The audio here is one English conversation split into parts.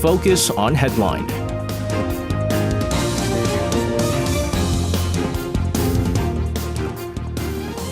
Focus on Headline.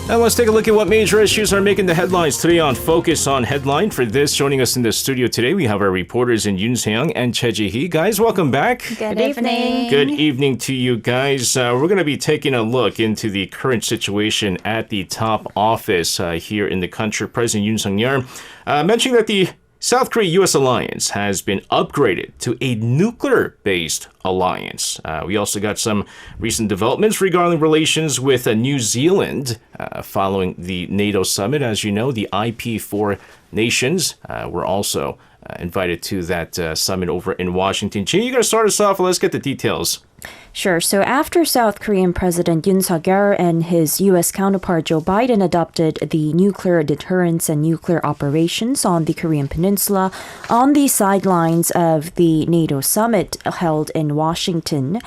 Now let's take a look at what major issues are making the headlines today on Focus on Headline. For this, joining us in the studio today, we have our reporters in Yoon Suk Yeol and Ji-hee. Guys, welcome back. Good evening. Good evening to you guys. We're going to be taking a look into the current situation at the top office here in the country. President Yoon Suk Yeol mentioning that the South Korea-U.S. alliance has been upgraded to a nuclear-based alliance. We also got some recent developments regarding relations with New Zealand following the NATO summit. As you know, the IP4 nations were also invited to that summit over in Washington. Gene, you're going to start us off. Let's get the details. Sure. So after South Korean President Yoon Suk Yeol and his U.S. counterpart Joe Biden adopted the nuclear deterrence and nuclear operations on the Korean Peninsula on the sidelines of the NATO summit held in Washington,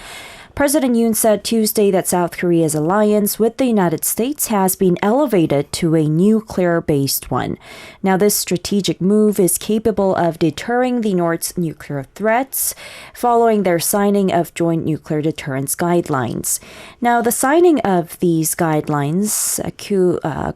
President Yoon said Tuesday that South Korea's alliance with the United States has been elevated to a nuclear-based one. Now, this strategic move is capable of deterring the North's nuclear threats following their signing of joint nuclear deterrence guidelines. Now, the signing of these guidelines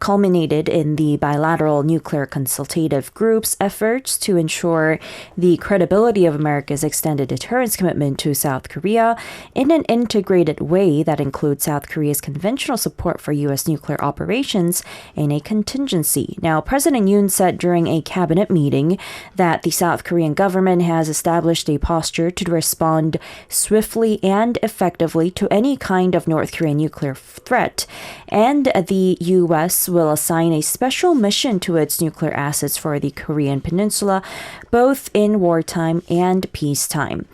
culminated in the bilateral nuclear consultative group's efforts to ensure the credibility of America's extended deterrence commitment to South Korea in an integrated way that includes South Korea's conventional support for U.S. nuclear operations in a contingency. Now, President Yoon said during a cabinet meeting that the South Korean government has established a posture to respond swiftly and effectively to any kind of North Korean nuclear threat, and the U.S. will assign a special mission to its nuclear assets for the Korean Peninsula, both in wartime and peacetime.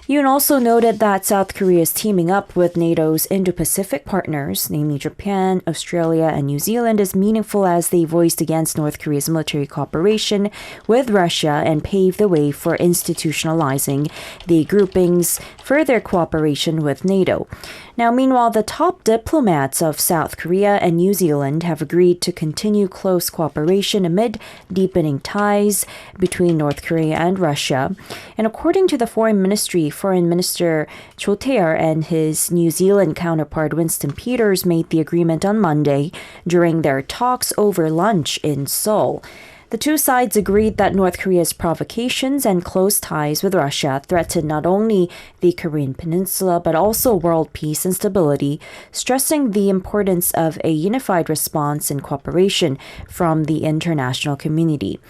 Yoon also noted that South Korea is teaming up with NATO's Indo-Pacific partners, namely Japan, Australia, and New Zealand, as meaningful as they voiced against North Korea's military cooperation with Russia and paved the way for institutionalizing the grouping's further cooperation with NATO. Now, meanwhile, the top diplomats of South Korea and New Zealand have agreed to continue close cooperation amid deepening ties between North Korea and Russia. And according to the Foreign Minister Cho Tae-er and his New Zealand counterpart Winston Peters made the agreement on Monday during their talks over lunch in Seoul. The two sides agreed that North Korea's provocations and close ties with Russia threaten not only the Korean Peninsula but also world peace and stability, stressing the importance of a unified response and cooperation from the international community.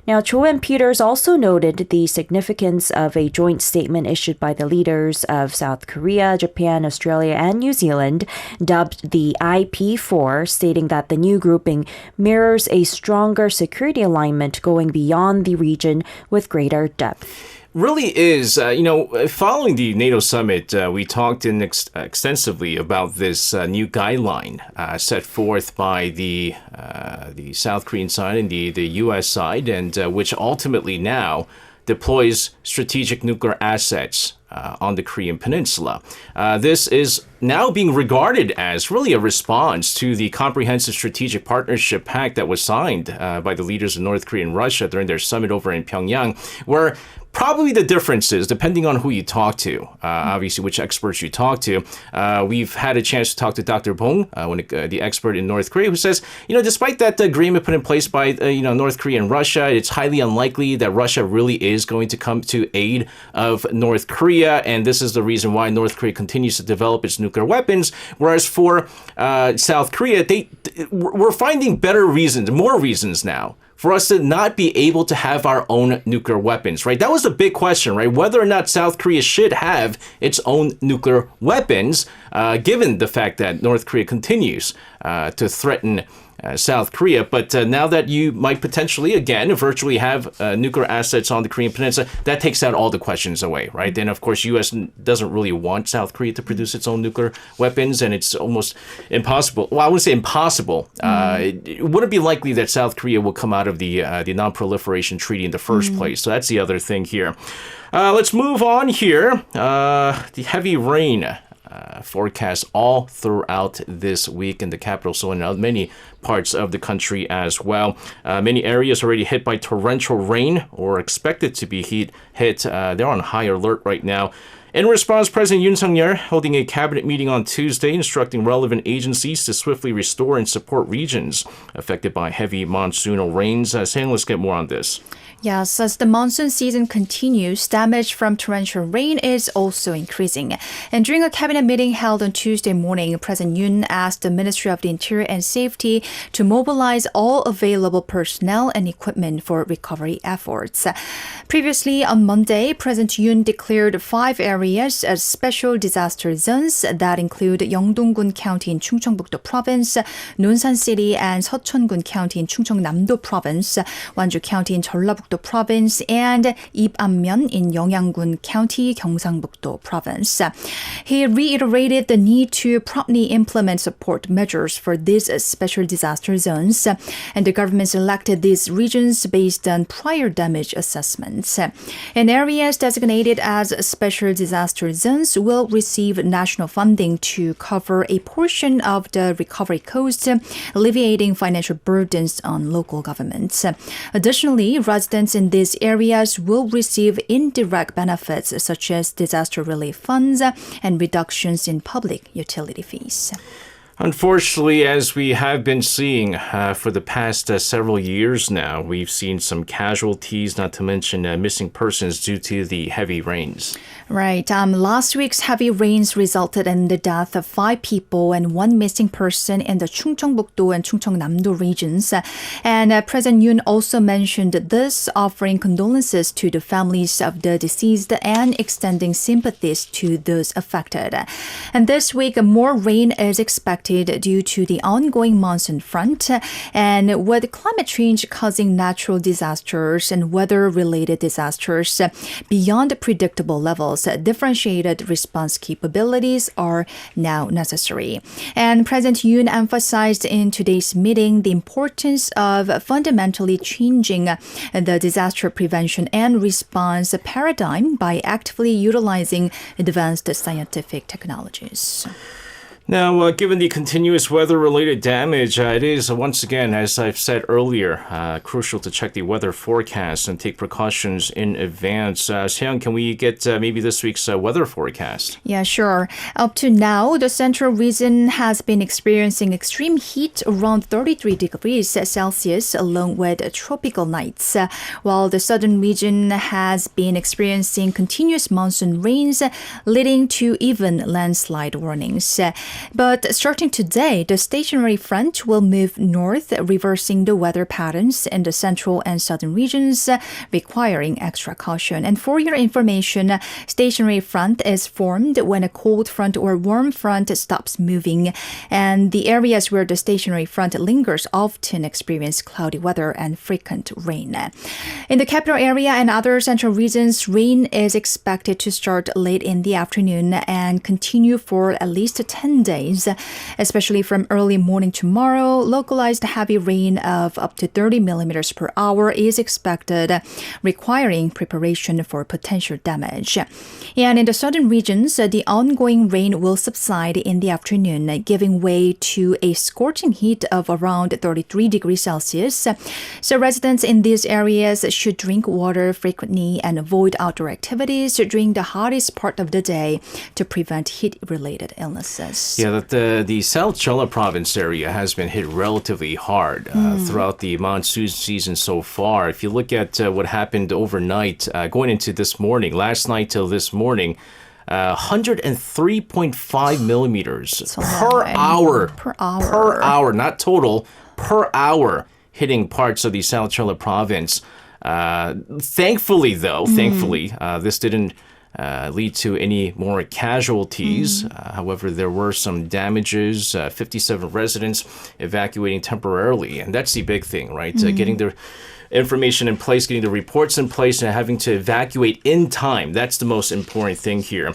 Now, Cho and Peters also noted the significance of a joint statement issued by the leaders of South Korea, Japan, Australia, and New Zealand, dubbed the IP4, stating that the new grouping mirrors a stronger security alignment going beyond the region with greater depth. Really is, following the NATO summit, we talked extensively about this new guideline set forth by the South Korean side and the U.S. side, and which ultimately now deploys strategic nuclear assets on the Korean Peninsula. This is now being regarded as really a response to the Comprehensive Strategic Partnership Pact that was signed by the leaders of North Korea and Russia during their summit over in Pyongyang, where probably the differences, depending on who you talk to, obviously which experts you talk to. We've had a chance to talk to Dr. Bong, the expert in North Korea, who says, despite that agreement put in place by North Korea and Russia, it's highly unlikely that Russia really is going to come to aid of North Korea, and this is the reason why North Korea continues to develop its nuclear weapons. Whereas for South Korea, we're finding more reasons now for us to not be able to have our own nuclear weapons, right? That was the big question, right? Whether or not South Korea should have its own nuclear weapons, given the fact that North Korea continues to threaten South Korea. But now that you might potentially, again, virtually have nuclear assets on the Korean Peninsula, that takes out all the questions away, right? And of course, U.S. doesn't really want South Korea to produce its own nuclear weapons, and it's almost impossible. Well, I wouldn't say impossible. It wouldn't be likely that South Korea will come out of the Non-Proliferation Treaty in the first place. So that's the other thing here. Let's move on here. The heavy rain forecast all throughout this week in the capital, so in many parts of the country as well. Many areas already hit by torrential rain or expected to be hit. They're on high alert right now. In response, President Yoon Suk Yeol holding a cabinet meeting on Tuesday, instructing relevant agencies to swiftly restore and support regions affected by heavy monsoonal rains. Saying, let's get more on this. Yes, as the monsoon season continues, damage from torrential rain is also increasing. And during a cabinet meeting held on Tuesday morning, President Yoon asked the Ministry of the Interior and Safety to mobilize all available personnel and equipment for recovery efforts. Previously, on Monday, President Yoon declared 5 areas as special disaster zones that include Yeongdong-gun County in Chungcheongbuk-do Province, Nonsan City and Seocheon-gun County in Chungcheongnam-do Province, Wanju County in Jeollabuk-do Province, and Ip-Anmyeon in Yeongyang-gun County, Gyeongsangbuk-do Province. He reiterated the need to promptly implement support measures for these special disaster zones, and the government selected these regions based on prior damage assessments. And areas designated as special disaster zones will receive national funding to cover a portion of the recovery costs, alleviating financial burdens on local governments. Additionally, residents in these areas will receive indirect benefits such as disaster relief funds and reductions in public utility fees. Unfortunately, as we have been seeing for the past several years now, we've seen some casualties, not to mention missing persons due to the heavy rains. Right. Last week's heavy rains resulted in the death of 5 people and 1 missing person in the Chungcheongbuk-do and Chungcheongnam-do regions. And President Yoon also mentioned this, offering condolences to the families of the deceased and extending sympathies to those affected. And this week, more rain is expected due to the ongoing monsoon front, and with climate change causing natural disasters and weather-related disasters beyond predictable levels, differentiated response capabilities are now necessary. And President Yoon emphasized in today's meeting the importance of fundamentally changing the disaster prevention and response paradigm by actively utilizing advanced scientific technologies. Now, given the continuous weather-related damage, it is, once again, as I've said earlier, crucial to check the weather forecast and take precautions in advance. Seong, can we get maybe this week's weather forecast? Yeah, sure. Up to now, the central region has been experiencing extreme heat around 33 degrees Celsius along with tropical nights, while the southern region has been experiencing continuous monsoon rains leading to even landslide warnings. But starting today, the stationary front will move north, reversing the weather patterns in the central and southern regions, requiring extra caution. And for your information, stationary front is formed when a cold front or warm front stops moving, and the areas where the stationary front lingers often experience cloudy weather and frequent rain. In the capital area and other central regions, rain is expected to start late in the afternoon and continue for at least 10 days, especially from early morning tomorrow. Localized heavy rain of up to 30 millimeters per hour is expected, requiring preparation for potential damage. And in the southern regions, the ongoing rain will subside in the afternoon, giving way to a scorching heat of around 33 degrees Celsius. So residents in these areas should drink water frequently and avoid outdoor activities during the hottest part of the day to prevent heat-related illnesses. Yeah, the South Jeolla province area has been hit relatively hard throughout the monsoon season so far. If you look at what happened overnight, going into this morning, last night till this morning, 103.5 millimeters per hour. Per hour. Per hour, not total, per hour, hitting parts of the South Jeolla province. Thankfully, this didn't lead to any more casualties. However, there were some damages, 57 residents evacuating temporarily. And that's the big thing, right? Getting the information in place, getting the reports in place, and having to evacuate in time. That's the most important thing here.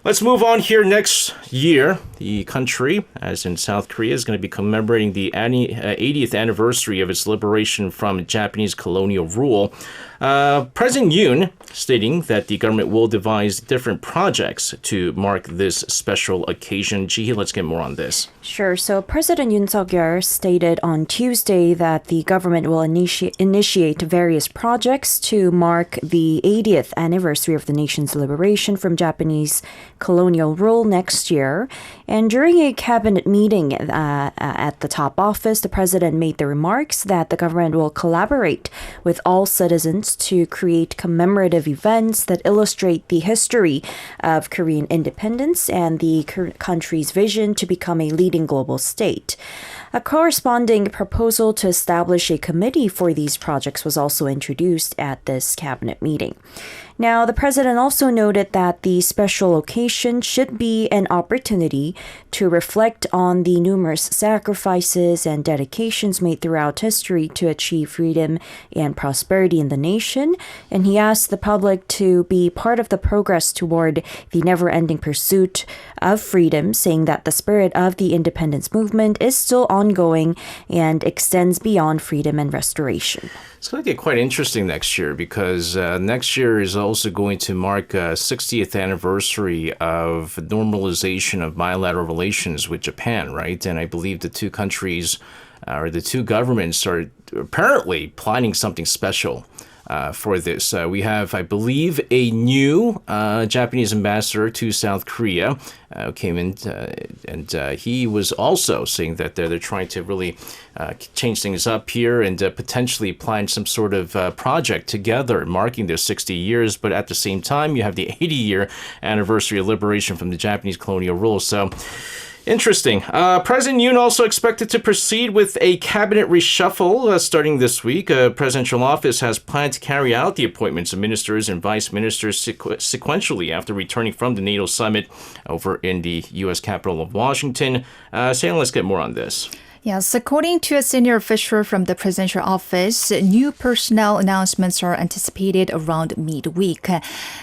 Let's move on here. Next year, the country, as in South Korea, is going to be commemorating the 80th anniversary of its liberation from Japanese colonial rule. President Yoon stating that the government will devise different projects to mark this special occasion. Jihee, let's get more on this. Sure. So President Yoon Suk Yeol stated on Tuesday that the government will initiate various projects to mark the 80th anniversary of the nation's liberation from Japanese colonial rule next year. And during a cabinet meeting at the top office, the president made the remarks that the government will collaborate with all citizens to create commemorative events that illustrate the history of Korean independence and the country's vision to become a leading global state. A corresponding proposal to establish a committee for these projects was also introduced at this cabinet meeting. Now, the president also noted that the special occasion should be an opportunity to reflect on the numerous sacrifices and dedications made throughout history to achieve freedom and prosperity in the nation. And he asked the public to be part of the progress toward the never-ending pursuit of freedom, saying that the spirit of the independence movement is still ongoing and extends beyond freedom and restoration. It's going to get quite interesting next year because next year is also going to mark a 60th anniversary of normalization of bilateral relations with Japan, right? And I believe the two countries or the two governments are apparently planning something special for this. We have, I believe, a new Japanese ambassador to South Korea came in, and he was also saying that they're trying to really change things up here and potentially plan some sort of project together marking their 60 years. But at the same time, you have the 80-year anniversary of liberation from the Japanese colonial rule. So interesting. President Yoon also expected to proceed with a cabinet reshuffle starting this week. Presidential office has planned to carry out the appointments of ministers and vice ministers sequentially after returning from the NATO summit over in the U.S. capital of Washington. Sam, let's get more on this. Yes, according to a senior official from the presidential office, new personnel announcements are anticipated around midweek.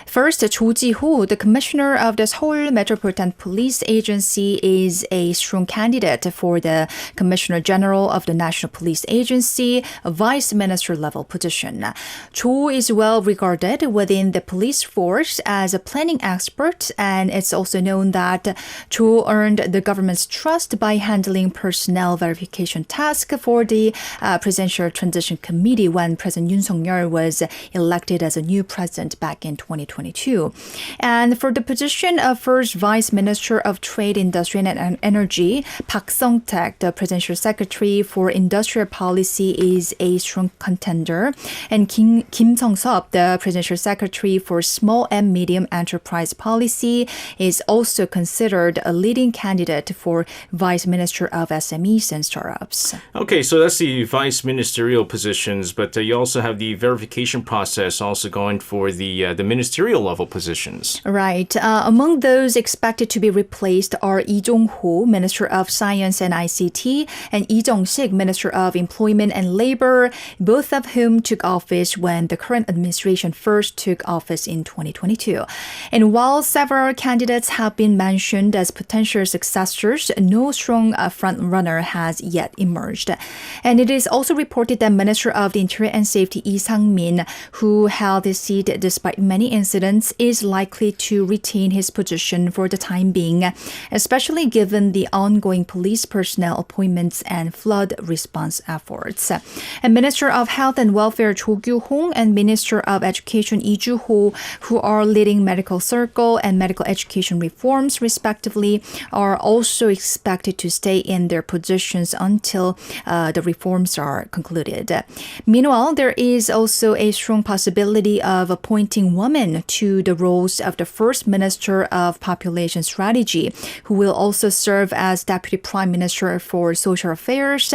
First, Cho Ji-ho, the commissioner of the Seoul Metropolitan Police Agency, is a strong candidate for the commissioner general of the National Police Agency, a vice minister level position. Cho is well regarded within the police force as a planning expert, and it's also known that Cho earned the government's trust by handling personnel verification task for the Presidential Transition Committee when President Yoon Suk Yeol was elected as a new president back in 2022. And for the position of First Vice Minister of Trade, Industry and Energy, Park Sung-taek, the Presidential Secretary for Industrial Policy, is a strong contender. And Kim Sung-seop, the Presidential Secretary for Small and Medium Enterprise Policy, is also considered a leading candidate for Vice Minister of SMEs and startups. Okay, so that's the vice ministerial positions, but you also have the verification process also going for the ministerial level positions. Right. Among those expected to be replaced are Lee Jong-ho, Minister of Science and ICT, and Lee Jong-sik, Minister of Employment and Labor, both of whom took office when the current administration first took office in 2022. And while several candidates have been mentioned as potential successors, no strong front-runner has yet emerged. And it is also reported that Minister of the Interior and Safety Lee Sang-min, who held his seat despite many incidents, is likely to retain his position for the time being, especially given the ongoing police personnel appointments and flood response efforts. And Minister of Health and Welfare Cho Kyu-hong and Minister of Education Lee Ju-ho, who are leading medical circle and medical education reforms respectively, are also expected to stay in their positions until the reforms are concluded. Meanwhile, there is also a strong possibility of appointing women to the roles of the First Minister of Population Strategy, who will also serve as Deputy Prime Minister for Social Affairs,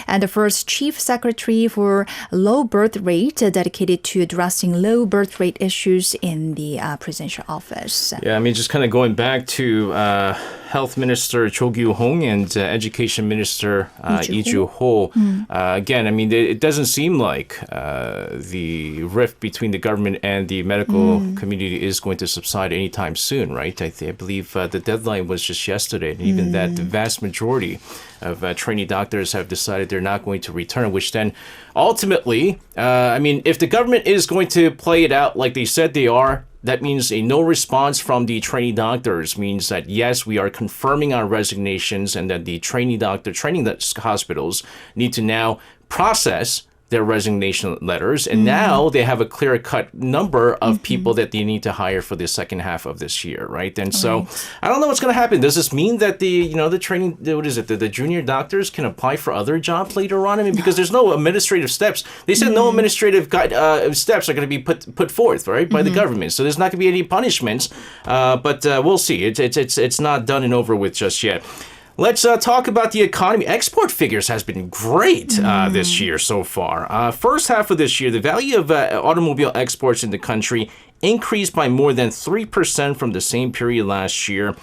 and the First Chief Secretary for Low Birth Rate, dedicated to addressing low birth rate issues in the presidential office. Yeah, I mean, just kind of going back to Health Minister Cho Kyu-hong and Education Minister Minister Lee Joo-ho. Again, I mean, it doesn't seem like the rift between the government and the medical community is going to subside anytime soon, right? I believe the deadline was just yesterday, and even that the vast majority of trainee doctors have decided they're not going to return, which then ultimately, I mean, if the government is going to play it out like they said they are, that means a no response from the trainee doctors means that, yes, we are confirming our resignations and that the training hospitals need to now process their resignation letters. And now they have a clear-cut number of people that they need to hire for the second half of this year, right? And so I don't know what's going to happen. Does this mean that the junior doctors can apply for other jobs later on? I mean, because there's no administrative steps. They said no administrative steps are going to be put forth, right, by the government. So there's not going to be any punishments. But we'll see. It's not done and over with just yet. Let's talk about the economy. Export figures has been great this year so far. First half of this year, the value of automobile exports in the country increased by more than 3% from the same period last year,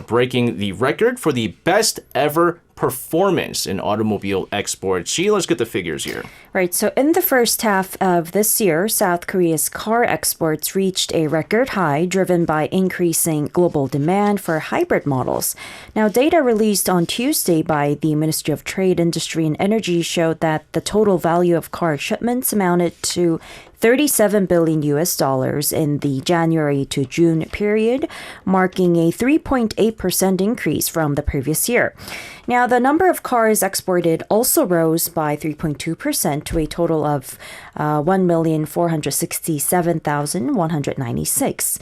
breaking the record for the best ever performance in automobile exports. Sheila, let's get the figures here. Right. So in the first half of this year, South Korea's car exports reached a record high, driven by increasing global demand for hybrid models. Now, data released on Tuesday by the Ministry of Trade, Industry, and Energy showed that the total value of car shipments amounted to $37 billion in the January to June period, marking a 3.8% increase from the previous year. Now, the number of cars exported also rose by 3.2% to a total of 1,467,196.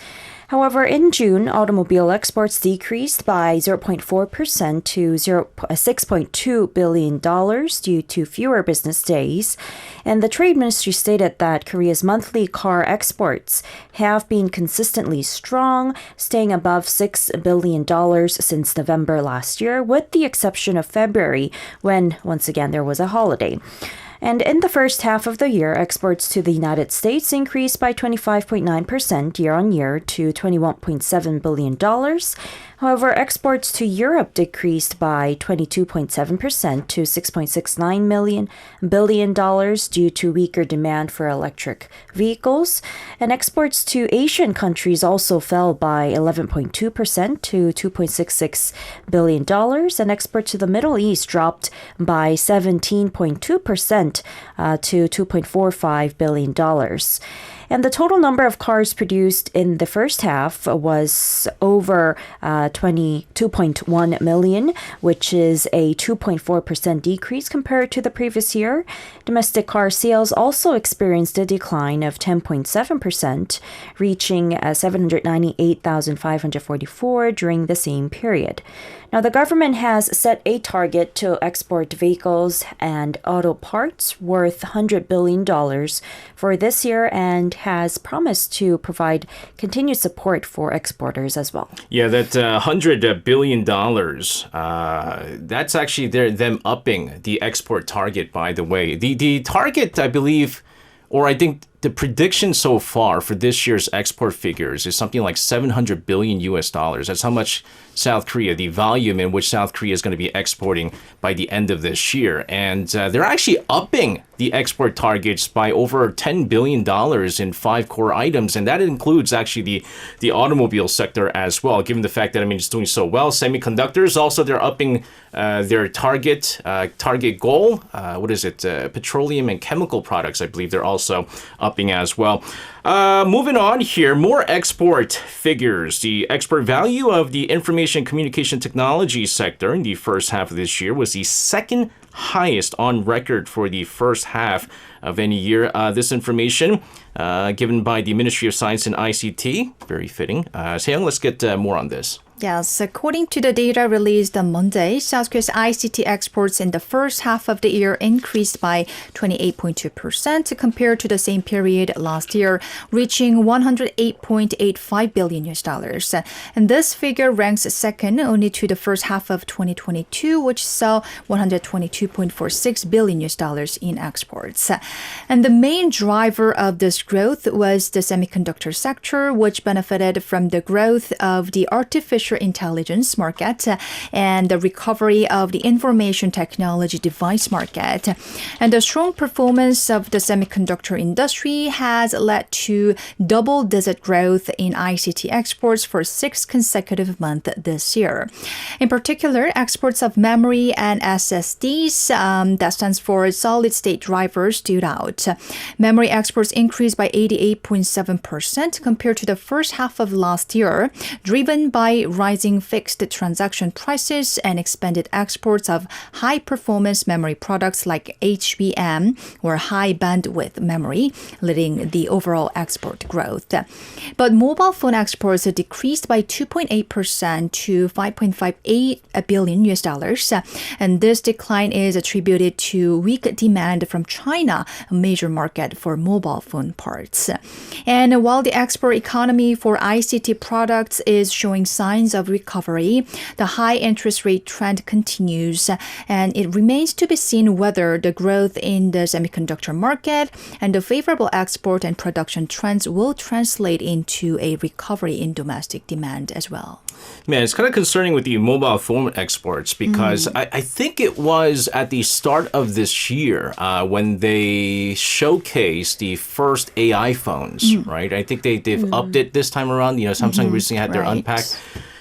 However, in June, automobile exports decreased by 0.4% to $6.2 billion due to fewer business days. And the Trade Ministry stated that Korea's monthly car exports have been consistently strong, staying above $6 billion since November last year, with the exception of February, when, once again, there was a holiday. And in the first half of the year, exports to the United States increased by 25.9% year-on-year to $21.7 billion. However, exports to Europe decreased by 22.7% to $6.69 billion due to weaker demand for electric vehicles. And exports to Asian countries also fell by 11.2% to $2.66 billion. And exports to the Middle East dropped by 17.2% to $2.45 billion. And the total number of cars produced in the first half was over 22.1 million, which is a 2.4% decrease compared to the previous year. Domestic car sales also experienced a decline of 10.7%, reaching 798,544 during the same period. Now, the government has set a target to export vehicles and auto parts worth $100 billion for this year and has promised to provide continued support for exporters as well. Yeah, that $100 billion, that's actually them upping the export target, by the way. The target, I believe, or I think the prediction so far for this year's export figures is something like $700 billion. That's how much South Korea, the volume in which South Korea is going to be exporting by the end of this year. And they're actually upping the export targets by over $10 billion in 5 core items. And that includes actually the automobile sector as well, given the fact that, I mean, it's doing so well. Semiconductors, also, they're upping their target goal. Petroleum and chemical products, I believe they're also upping as well. Moving on here, more export figures. The export value of the information communication technology sector in the first half of this year was the second highest on record for the first half of any year. This information given by the Ministry of Science and ICT. Very fitting. Seyoung, let's get more on this. Yes, according to the data released on Monday, South Korea's ICT exports in the first half of the year increased by 28.2% compared to the same period last year, reaching $108.85 billion. And this figure ranks second only to the first half of 2022, which saw $122.46 billion in exports. And the main driver of this growth was the semiconductor sector, which benefited from the growth of the artificial artificial intelligence market and the recovery of the information technology device market. And the strong performance of the semiconductor industry has led to double-digit growth in ICT exports for 6 consecutive months this year. In particular, exports of memory and SSDs, that stands for solid-state drivers, stood out. Memory exports increased by 88.7% compared to the first half of last year, driven by rising fixed transaction prices and expanded exports of high-performance memory products like HBM, or high bandwidth memory, leading the overall export growth. But mobile phone exports decreased by 2.8% to $5.58 billion US dollars, and this decline is attributed to weak demand from China, a major market for mobile phone parts. And while the export economy for ICT products is showing signs of recovery, the high interest rate trend continues, and it remains to be seen whether the growth in the semiconductor market and the favorable export and production trends will translate into a recovery in domestic demand as well. Man, it's kind of concerning with the mobile phone exports because I think it was at the start of this year when they showcased the first AI phones, right? I think they've upped it this time around. You know, Samsung recently had their Unpack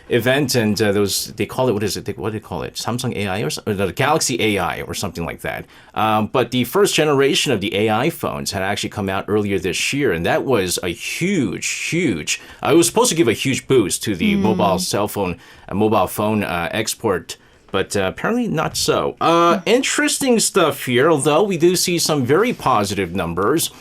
event, and they call it, what do they call it? Samsung AI or the Galaxy AI or something like that. But the first generation of the AI phones had actually come out earlier this year, and that was a huge, it was supposed to give a huge boost to the mobile phone export. But apparently not so. Interesting stuff here, although we do see some very positive numbers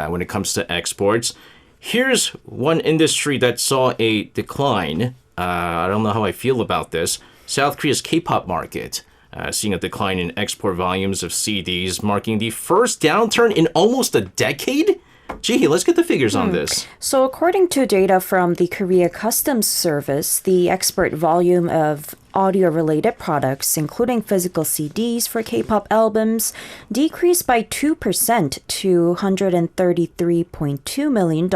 when it comes to exports. Here's one industry that saw a decline. I don't know how I feel about this. South Korea's K-pop market, seeing a decline in export volumes of CDs, marking the first downturn in almost a decade? Gee, let's get the figures on this. So according to data from the Korea Customs Service, the export volume of audio-related products, including physical CDs for K-pop albums, decreased by 2% to $133.2 million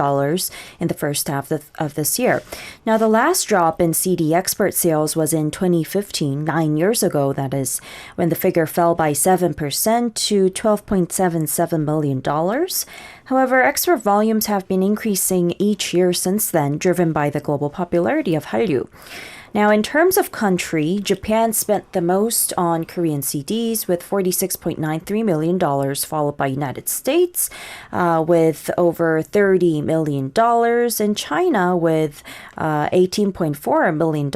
in the first half of this year. Now, the last drop in CD export sales was in 2015, 9 years ago, that is, when the figure fell by 7% to $12.77 million. However, export volumes have been increasing each year since then, driven by the global popularity of Hallyu. Now, in terms of country, Japan spent the most on Korean CDs with $46.93 million, followed by United States with over $30 million, and China with $18.4 million.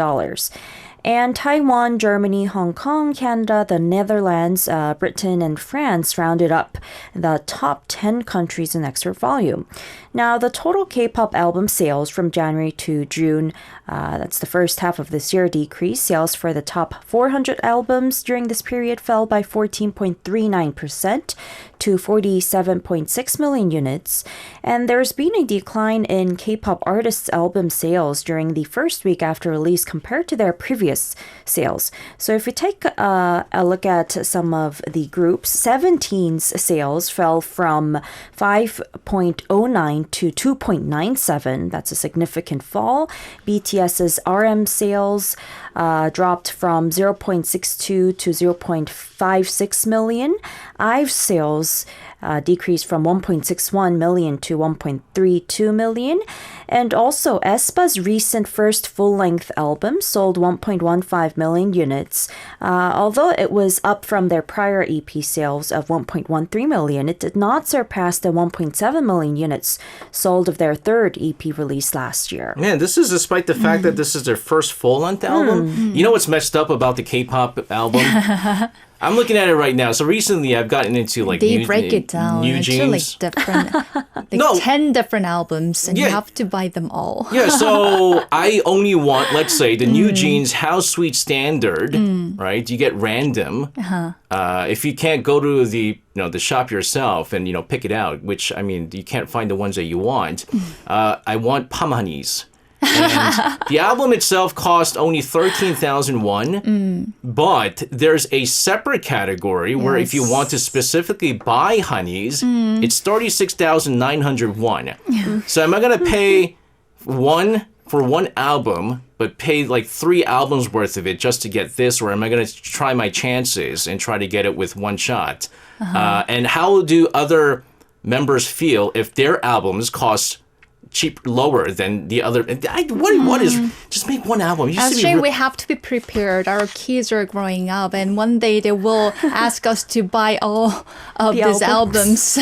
And Taiwan, Germany, Hong Kong, Canada, the Netherlands, Britain, and France rounded up the top 10 countries in export volume. Now, the total K-pop album sales from January to June, that's the first half of this year, decreased. Sales for the top 400 albums during this period fell by 14.39% to 47.6 million units. And there's been a decline in K-pop artists' album sales during the first week after release compared to their previous sales. So if we take a look at some of the groups, 17's sales fell from 5.09 to 2.97. That's a significant fall. BTS's RM sales dropped from 0.62 to 0.56 million. IVE's sales decreased from 1.61 million to 1.32 million. And also, aespa's recent first full-length album sold 1.15 million units. Although it was up from their prior EP sales of 1.13 million, it did not surpass the 1.7 million units sold of their third EP release last year. Man, this is despite the fact that this is their first full-length album. You know what's messed up about the K-pop album? I'm looking at it right now. So recently, I've gotten into like they break it down new into jeans. like different, like 10 different albums, and you have to buy them all. Yeah, so I only want, let's say, the new jeans How Sweet Standard, right? You get random. If you can't go to the shop yourself and pick it out, which I mean you can't find the ones that you want. I want Pamhanis. And the album itself cost only 13,000 won, but there's a separate category where if you want to specifically buy honeys, it's 36,900 won. So am I going to pay one for one album, but pay like 3 albums worth of it just to get this, or am I going to try my chances and try to get it with one shot? And how do other members feel if their albums cost lower than the other? What is just make one album? Actually, we have to be prepared. Our kids are growing up, and one day they will ask us to buy all of these albums.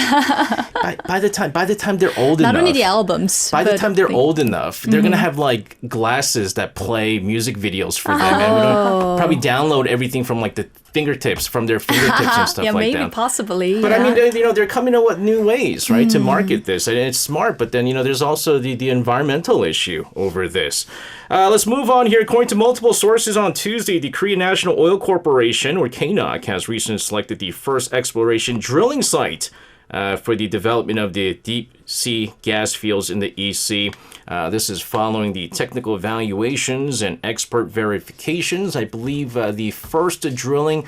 by the time they're old enough, not only the albums. By the time they're old enough, they're gonna have like glasses that play music videos for them, and we're gonna probably download everything from like the fingertips, from their fingertips and stuff yeah, like maybe, that. possibly. But I mean, they're coming up with new ways, right, to market this, and it's smart. But then, there's also the environmental issue over this. Let's move on here. According to multiple sources on Tuesday, the Korean National Oil Corporation, or KNOC, has recently selected the first exploration drilling site for the development of the deep sea gas fields in the East Sea. This is following the technical evaluations and expert verifications. I believe the first drilling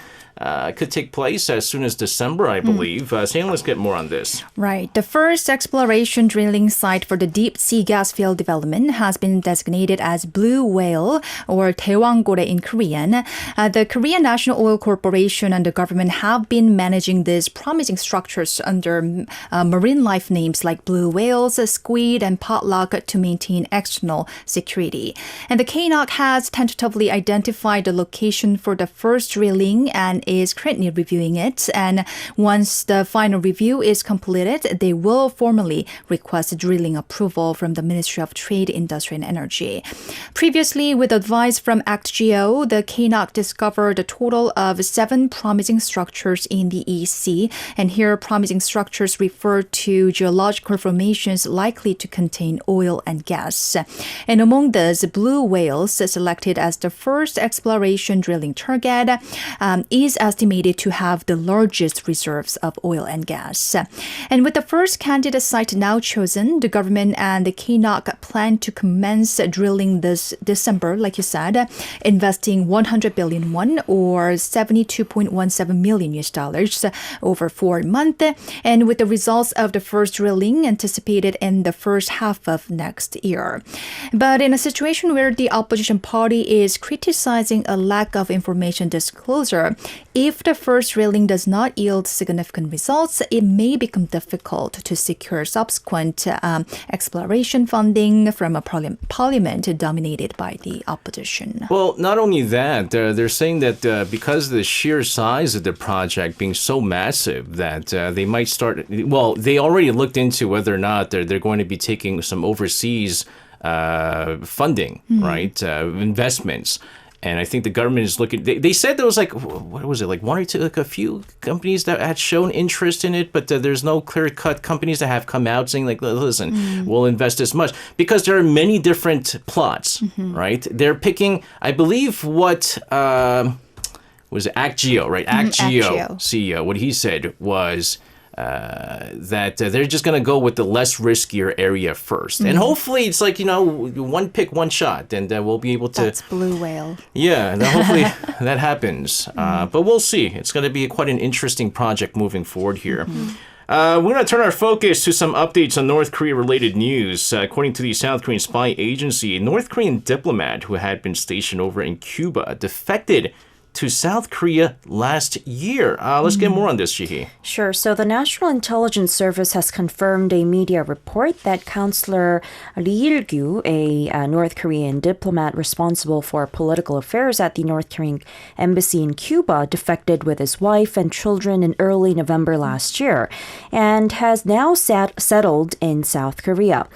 could take place as soon as December, I believe. Sam, let's get more on this. Right. The first exploration drilling site for the deep sea gas field development has been designated as Blue Whale, or Daewanggorae in Korean. The Korean National Oil Corporation and the government have been managing these promising structures under marine life names like blue whales, squid, and potluck to maintain external security. And the KNOC has tentatively identified the location for the first drilling and is currently reviewing it. And once the final review is completed, they will formally request drilling approval from the Ministry of Trade, Industry and Energy. Previously, with advice from ActGeo, the KNOC discovered a total of 7 promising structures in the East Sea. And here, promising structures refer to geological formations likely to contain oil and gas. And among those, blue whales, selected as the first exploration drilling target, is estimated to have the largest reserves of oil and gas. And with the first candidate site now chosen, the government and the KNOC plan to commence drilling this December, like you said, investing 100 billion won, or $72.17 million over 4 months. And with the results of the first drilling anticipated in the first half of next year. But in a situation where the opposition party is criticizing a lack of information disclosure, if the first drilling does not yield significant results, it may become difficult to secure subsequent exploration funding from a parliament dominated by the opposition. Well, not only that, they're saying that because of the sheer size of the project being so massive that they might start, well, they already looked into whether or not they're going to be taking some overseas funding, right, investments. And I think the government is looking, they said there was like, what was it, like one or two, like a few companies that had shown interest in it, but there's no clear-cut companies that have come out saying like, listen, we'll invest this much. Because there are many different plots, right? They're picking, I believe what, was it ActGeo, right? ActGeo CEO, what he said was that they're just going to go with the less riskier area first. And hopefully it's like, one pick, one shot, and we'll be able to... That's blue whale. Yeah, and hopefully that happens. But we'll see. It's going to be quite an interesting project moving forward here. We're going to turn our focus to some updates on North Korea-related news. According to the South Korean spy agency, a North Korean diplomat who had been stationed over in Cuba defected to South Korea last year. Let's get more on this, Shihi. Sure. So the National Intelligence Service has confirmed a media report that Counselor Lee Il-gyu, a North Korean diplomat responsible for political affairs at the North Korean embassy in Cuba, defected with his wife and children in early November last year and has now settled in South Korea.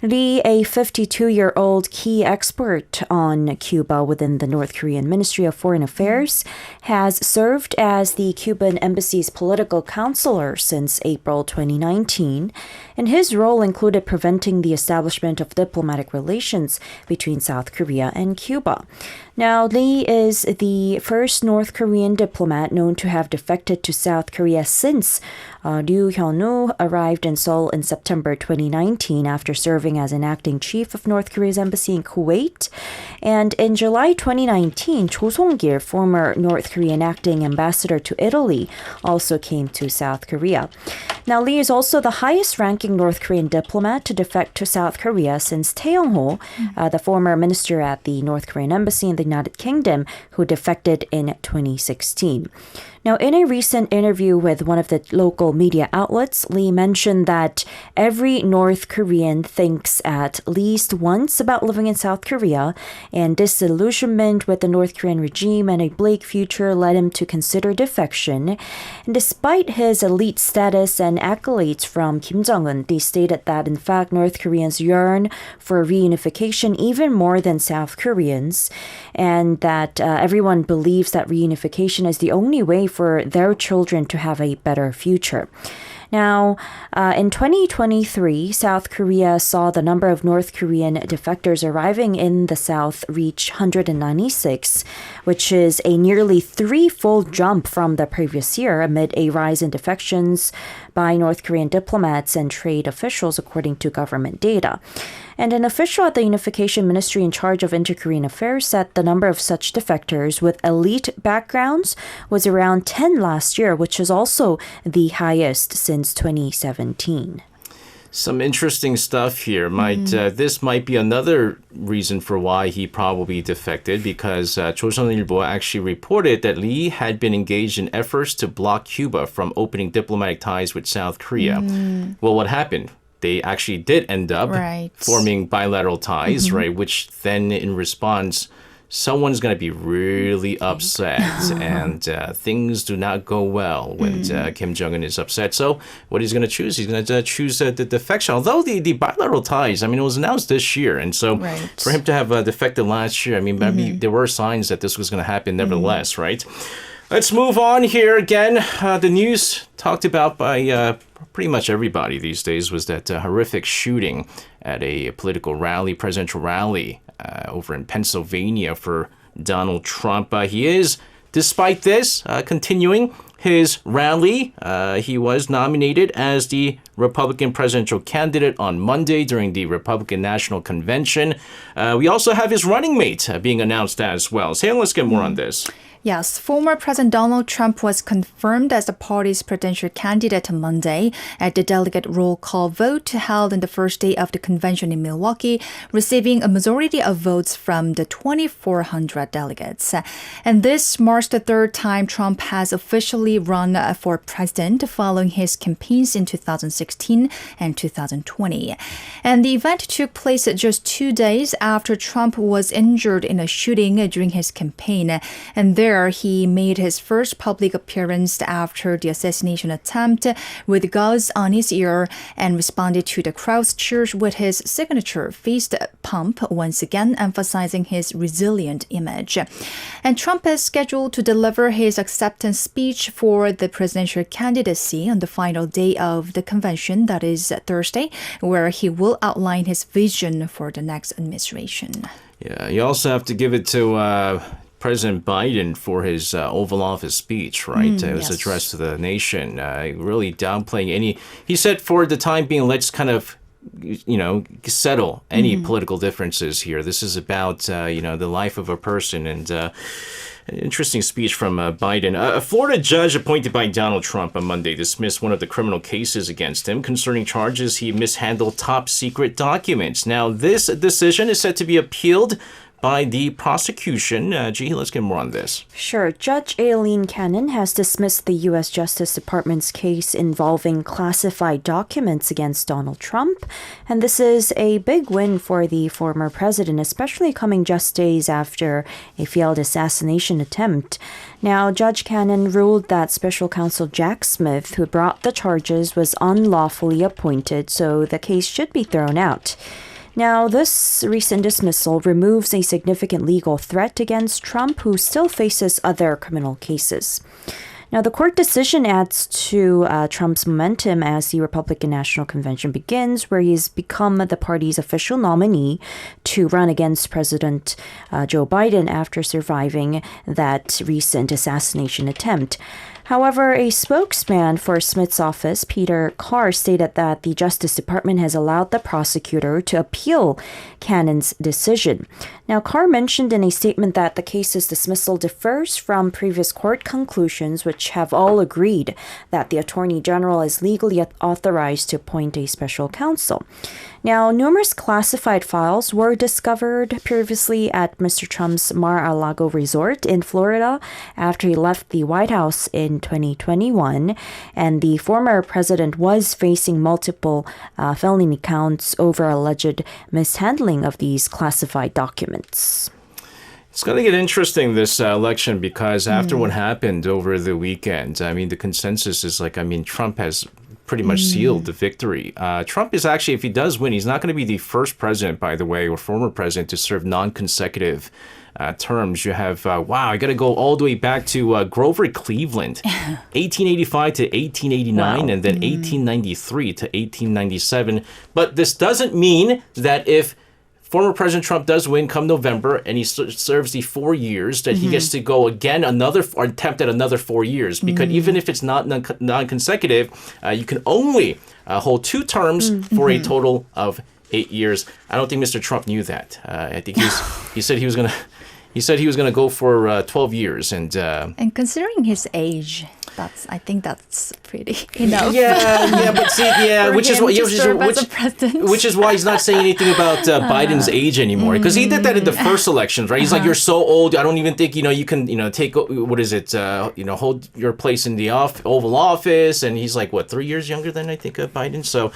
Lee, a 52-year-old key expert on Cuba within the North Korean Ministry of Foreign Affairs, has served as the Cuban embassy's political counselor since April 2019, and his role included preventing the establishment of diplomatic relations between South Korea and Cuba. Now, Lee is the first North Korean diplomat known to have defected to South Korea since Ryu Hyun-woo arrived in Seoul in September 2019 after serving as an acting chief of North Korea's embassy in Kuwait. And in July 2019, Cho Song-gil, former North Korean acting ambassador to Italy, also came to South Korea. Now, Lee is also the highest-ranking North Korean diplomat to defect to South Korea since Tae Yong-ho, the former minister at the North Korean embassy in the United Kingdom, who defected in 2016. Now, in a recent interview with one of the local media outlets, Lee mentioned that every North Korean thinks at least once about living in South Korea, and disillusionment with the North Korean regime and a bleak future led him to consider defection. And despite his elite status and accolades from Kim Jong-un, Lee stated that, in fact, North Koreans yearn for reunification even more than South Koreans, and that everyone believes that reunification is the only way for their children to have a better future. Now, in 2023, South Korea saw the number of North Korean defectors arriving in the South reach 196, which is a nearly threefold jump from the previous year amid a rise in defections by North Korean diplomats and trade officials, according to government data. And an official at the Unification Ministry in charge of Inter-Korean affairs said the number of such defectors with elite backgrounds was around 10 last year, which is also the highest since 2017. Some interesting stuff here. This might be another reason for why he probably defected, because 조선일보 actually reported that Lee had been engaged in efforts to block Cuba from opening diplomatic ties with South Korea. Well, what happened? They actually did end up forming bilateral ties, right? Which then, in response, someone's going to be really upset, and things do not go well when Kim Jong-un is upset. So what he's going to choose? He's going to choose the defection. Although the bilateral ties, I mean, it was announced this year. And so for him to have defected last year, I mean, maybe there were signs that this was going to happen nevertheless, right? Let's move on here again. The news talked about by pretty much everybody these days was that horrific shooting at a political rally, presidential rally over in Pennsylvania for Donald Trump. He is, despite this, continuing his rally. He was nominated as the Republican presidential candidate on Monday during the Republican National Convention. We also have his running mate being announced as well. So let's get more on this. Yes, former President Donald Trump was confirmed as the party's presidential candidate on Monday at the delegate roll call vote held on the first day of the convention in Milwaukee, receiving a majority of votes from the 2,400 delegates. And this marks the third time Trump has officially run for president following his campaigns in 2016 and 2020. And the event took place just 2 days after Trump was injured in a shooting during his campaign. And there he made his first public appearance after the assassination attempt with gauze on his ear and responded to the crowd's cheers with his signature fist pump, once again emphasizing his resilient image. And Trump is scheduled to deliver his acceptance speech for the presidential candidacy on the final day of the convention, that is Thursday, where he will outline his vision for the next administration. Yeah, you also have to give it to President Biden for his Oval Office speech, right? It was addressed to the nation, really downplaying any... He said for the time being, let's kind of, settle any political differences here. This is about, the life of a person. And an interesting speech from Biden. A Florida judge appointed by Donald Trump on Monday dismissed one of the criminal cases against him concerning charges he mishandled top secret documents. Now, this decision is set to be appealed by the prosecution. Gee, let's get more on this. Sure. Judge Aileen Cannon has dismissed the U.S. Justice Department's case involving classified documents against Donald Trump. And this is a big win for the former president, especially coming just days after a failed assassination attempt. Now, Judge Cannon ruled that Special Counsel Jack Smith, who brought the charges, was unlawfully appointed, so the case should be thrown out. Now, this recent dismissal removes a significant legal threat against Trump, who still faces other criminal cases. Now, the court decision adds to Trump's momentum as the Republican National Convention begins, where he's become the party's official nominee to run against President Joe Biden after surviving that recent assassination attempt. However, a spokesman for Smith's office, Peter Carr, stated that the Justice Department has allowed the prosecutor to appeal Cannon's decision. Now, Carr mentioned in a statement that the case's dismissal differs from previous court conclusions, which have all agreed that the Attorney General is legally authorized to appoint a special counsel. Now, numerous classified files were discovered previously at Mr. Trump's Mar-a-Lago resort in Florida after he left the White House in 2021, and the former president was facing multiple felony counts over alleged mishandling of these classified documents. It's going to get interesting this election because after what happened over the weekend, I mean, the consensus is Trump has pretty much sealed the victory. Trump is actually, if he does win, he's not going to be the first president, by the way, or former president to serve non-consecutive terms. You have, I got to go all the way back to Grover Cleveland, 1885 to 1889, and then 1893 to 1897. But this doesn't mean that if former President Trump does win come November and he serves the 4 years, that he gets to go again or attempt at another 4 years. Because even if it's not non-consecutive, you can only hold 2 terms for a total of 8 years. I don't think Mr. Trump knew that. I think he said he was going to. He said he was going to go for 12 years, and considering his age, I think that's pretty enough. Which is why he's not saying anything about Biden's age anymore, because he did that in the first elections, right? He's like, you're so old, I don't even think you can take hold your place in the Oval Office, and he's like 3 years younger than I think Biden. So,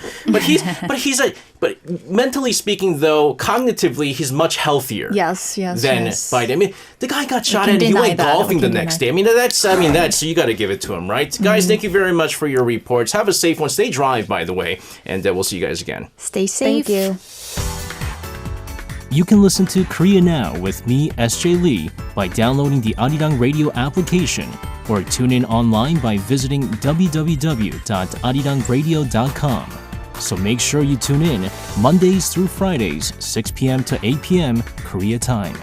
but mentally speaking, though, cognitively, he's much healthier. Than Biden. I mean, the guy got shot at and he went golfing the next day. That's so you got to give it to him, right? Guys, thank you very much for your reports. Have a safe one. Stay dry, by the way, and we'll see you guys again. Stay safe. Thank you. You can listen to Korea Now with me, SJ Lee, by downloading the Arirang Radio application or tune in online by visiting www.arirangradio.com. So make sure you tune in Mondays through Fridays, 6 p.m. to 8 p.m. Korea time.